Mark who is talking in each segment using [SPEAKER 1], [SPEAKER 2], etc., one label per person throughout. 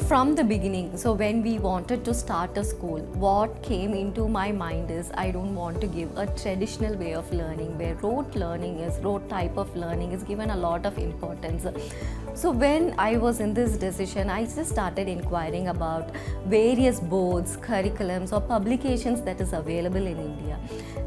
[SPEAKER 1] from the beginning, so when we wanted to start a school, what came into my mind is I don't want to give a traditional way of learning where rote type of learning is given a lot of importance. So when I was in this decision, I just started inquiring about various boards, curriculums or publications that is available in India.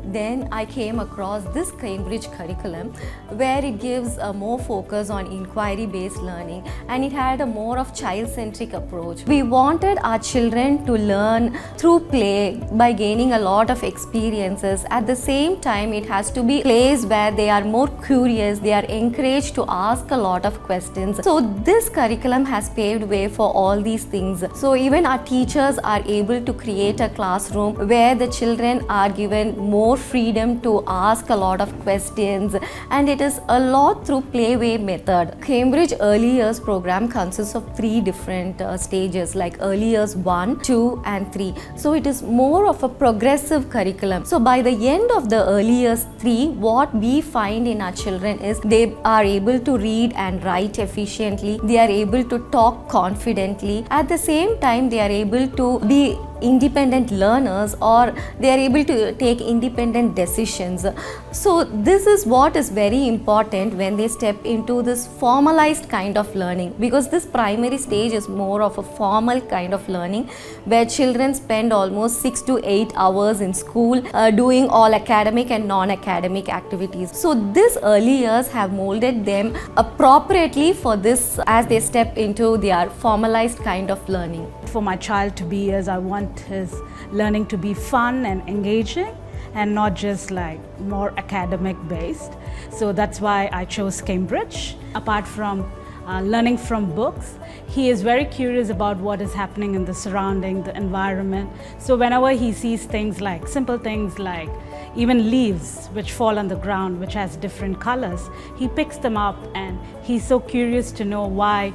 [SPEAKER 1] Then I came across this Cambridge curriculum where it gives a more focus on inquiry-based learning, and it had a more of child-centric approach. We wanted our children to learn through play by gaining a lot of experiences. At the same time, it has to be a place where they are more curious, they are encouraged to ask a lot of questions. So this curriculum has paved way for all these things. So even our teachers are able to create a classroom where the children are given more freedom to ask a lot of questions, and it is a lot through playway method. Cambridge Early Years program consists of 3 different stages, like Early Years 1, 2 and 3. So it is more of a progressive curriculum. So by the end of the Early Years 3, what we find in our children is they are able to read and write efficiently, they are able to talk confidently, at the same time they are able to be independent learners, or they are able to take independent decisions. So this is what is very important when they step into this formalized kind of learning, because this primary stage is more of a formal kind of learning where children spend almost 6 to 8 hours in school doing all academic and non-academic activities. So these early years have molded them appropriately for this as they step into their formalized kind of learning.
[SPEAKER 2] For my child to be as I want his learning to be fun and engaging and not just like more academic based. So that's why I chose Cambridge. Apart from learning from books, he is very curious about what is happening in the surrounding, the environment. So whenever he sees things like simple things like even leaves which fall on the ground which has different colors, he picks them up and he's so curious to know why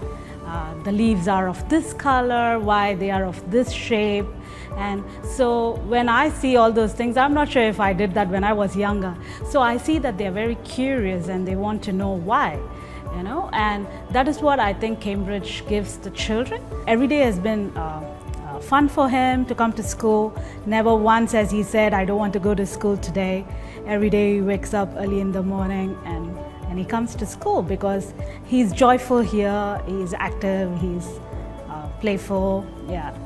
[SPEAKER 2] the leaves are of this color, why they are of this shape. And so when I see all those things, I'm not sure if I did that when I was younger. So I see that they're very curious and they want to know why, you know, and that is what I think Cambridge gives the children. Every day has been fun for him to come to school. Never once has he said, I don't want to go to school today. Every day he wakes up early in the morning and he comes to school because he's joyful here, he's active, he's playful, yeah.